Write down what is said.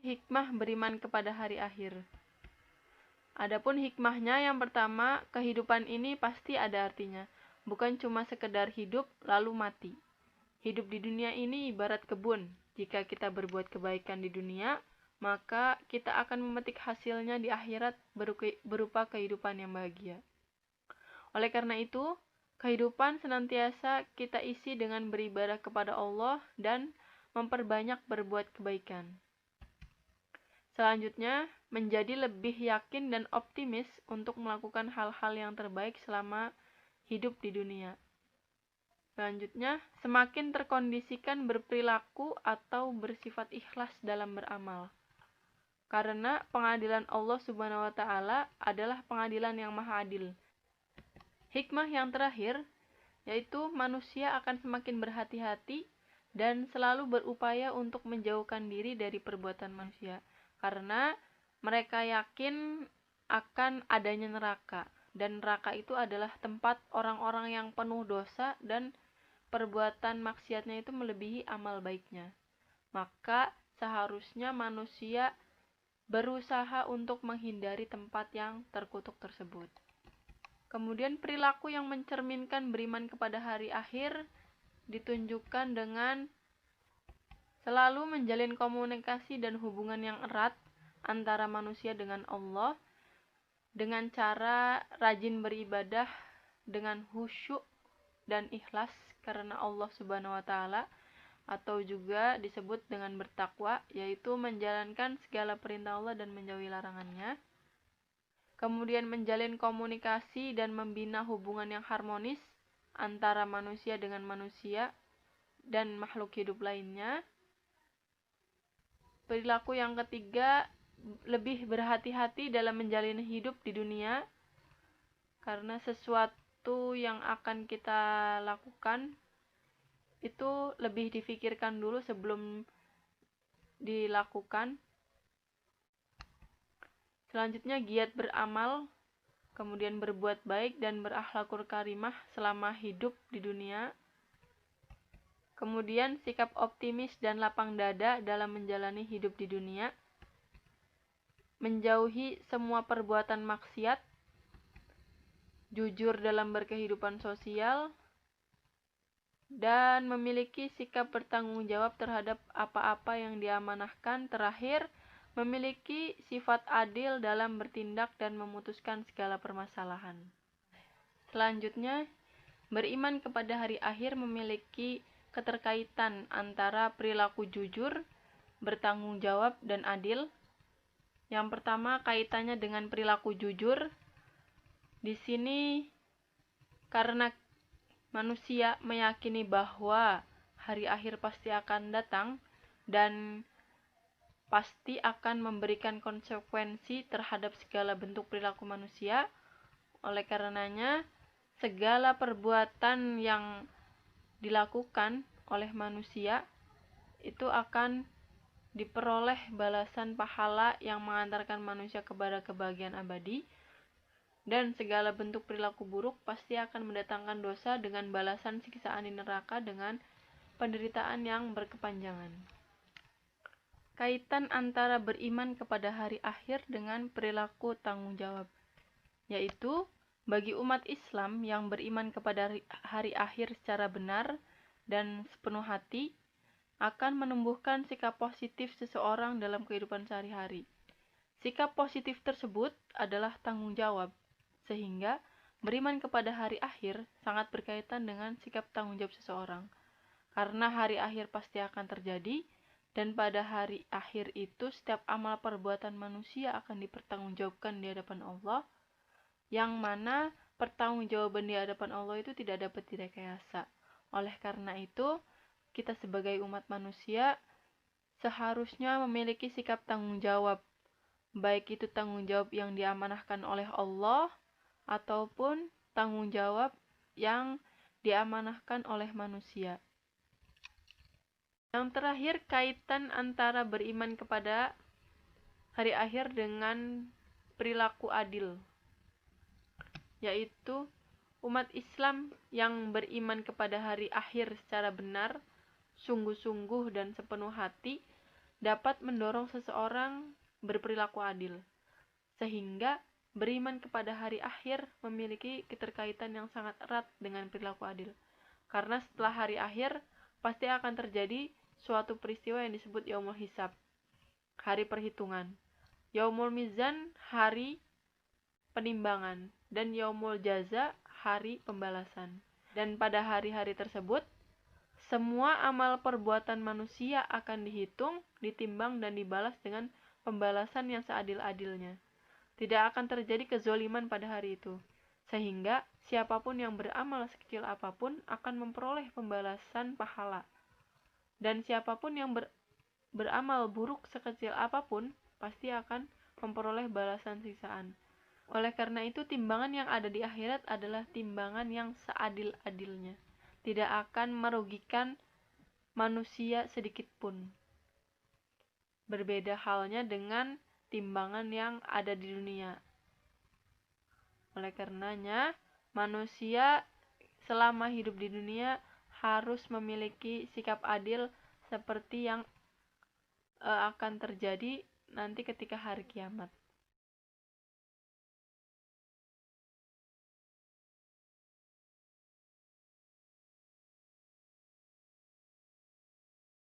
hikmah beriman kepada hari akhir. Adapun hikmahnya yang pertama, kehidupan ini pasti ada artinya. Bukan cuma sekedar hidup lalu mati. Hidup di dunia ini ibarat kebun. Jika kita berbuat kebaikan di dunia, maka kita akan memetik hasilnya di akhirat berupa kehidupan yang bahagia. Oleh karena itu, kehidupan senantiasa kita isi dengan beribadah kepada Allah dan memperbanyak berbuat kebaikan. Selanjutnya, menjadi lebih yakin dan optimis untuk melakukan hal-hal yang terbaik selama hidup di dunia. Selanjutnya, semakin terkondisikan berperilaku atau bersifat ikhlas dalam beramal. Karena pengadilan Allah Subhanahu wa Ta'ala adalah pengadilan yang maha adil. Hikmah yang terakhir, yaitu manusia akan semakin berhati-hati dan selalu berupaya untuk menjauhkan diri dari perbuatan manusia. Karena mereka yakin akan adanya neraka, dan neraka itu adalah tempat orang-orang yang penuh dosa dan perbuatan maksiatnya itu melebihi amal baiknya. Maka seharusnya manusia berusaha untuk menghindari tempat yang terkutuk tersebut. Kemudian perilaku yang mencerminkan beriman kepada hari akhir ditunjukkan dengan selalu menjalin komunikasi dan hubungan yang erat antara manusia dengan Allah dengan cara rajin beribadah dengan khusyuk dan ikhlas karena Allah Subhanahu wa Ta'ala, atau juga disebut dengan bertakwa, yaitu menjalankan segala perintah Allah dan menjauhi larangannya. Kemudian menjalin komunikasi dan membina hubungan yang harmonis antara manusia dengan manusia dan makhluk hidup lainnya. Perilaku yang ketiga, lebih berhati-hati dalam menjalin hidup di dunia, karena sesuatu yang akan kita lakukan itu lebih difikirkan dulu sebelum dilakukan. Selanjutnya, giat beramal, kemudian berbuat baik dan berakhlakul karimah selama hidup di dunia. Kemudian sikap optimis dan lapang dada dalam menjalani hidup di dunia. Menjauhi semua perbuatan maksiat. Jujur dalam berkehidupan sosial. Dan memiliki sikap bertanggung jawab terhadap apa-apa yang diamanahkan. Terakhir, memiliki sifat adil dalam bertindak dan memutuskan segala permasalahan. Selanjutnya, beriman kepada hari akhir memiliki keterkaitan antara perilaku jujur, bertanggung jawab, dan adil. Yang pertama, kaitannya dengan perilaku jujur. Di sini, karena manusia meyakini bahwa hari akhir pasti akan datang dan pasti akan memberikan konsekuensi terhadap segala bentuk perilaku manusia. Oleh karenanya, segala perbuatan yang dilakukan oleh manusia itu akan diperoleh balasan pahala yang mengantarkan manusia kepada kebahagiaan abadi, dan segala bentuk perilaku buruk pasti akan mendatangkan dosa dengan balasan siksaan di neraka dengan penderitaan yang berkepanjangan. Kaitan antara beriman kepada hari akhir dengan perilaku tanggung jawab, yaitu bagi umat Islam yang beriman kepada hari akhir secara benar dan sepenuh hati, akan menumbuhkan sikap positif seseorang dalam kehidupan sehari-hari. Sikap positif tersebut adalah tanggung jawab, sehingga beriman kepada hari akhir sangat berkaitan dengan sikap tanggung jawab seseorang. Karena hari akhir pasti akan terjadi, dan pada hari akhir itu setiap amal perbuatan manusia akan dipertanggungjawabkan di hadapan Allah, yang mana pertanggungjawaban di hadapan Allah itu tidak dapat direkayasa. Oleh karena itu, kita sebagai umat manusia seharusnya memiliki sikap tanggung jawab, baik itu tanggung jawab yang diamanahkan oleh Allah ataupun tanggung jawab yang diamanahkan oleh manusia. Yang terakhir, kaitan antara beriman kepada hari akhir dengan perilaku adil, yaitu umat Islam yang beriman kepada hari akhir secara benar, sungguh-sungguh dan sepenuh hati, dapat mendorong seseorang berperilaku adil, sehingga beriman kepada hari akhir memiliki keterkaitan yang sangat erat dengan perilaku adil. Karena setelah hari akhir pasti akan terjadi suatu peristiwa yang disebut Yaumul Hisab, hari perhitungan. Yaumul Mizan, hari penimbangan, dan Yaumul Jaza, hari pembalasan. Dan pada hari-hari tersebut, semua amal perbuatan manusia akan dihitung, ditimbang, dan dibalas dengan pembalasan yang seadil-adilnya. Tidak akan terjadi kezoliman pada hari itu, sehingga siapapun yang beramal sekecil apapun akan memperoleh pembalasan pahala. Dan siapapun yang beramal buruk sekecil apapun pasti akan memperoleh balasan siksaan. Oleh karena itu, timbangan yang ada di akhirat adalah timbangan yang seadil-adilnya. Tidak akan merugikan manusia sedikit pun. Berbeda halnya dengan timbangan yang ada di dunia. Oleh karenanya, manusia selama hidup di dunia harus memiliki sikap adil seperti yang akan terjadi nanti ketika hari kiamat.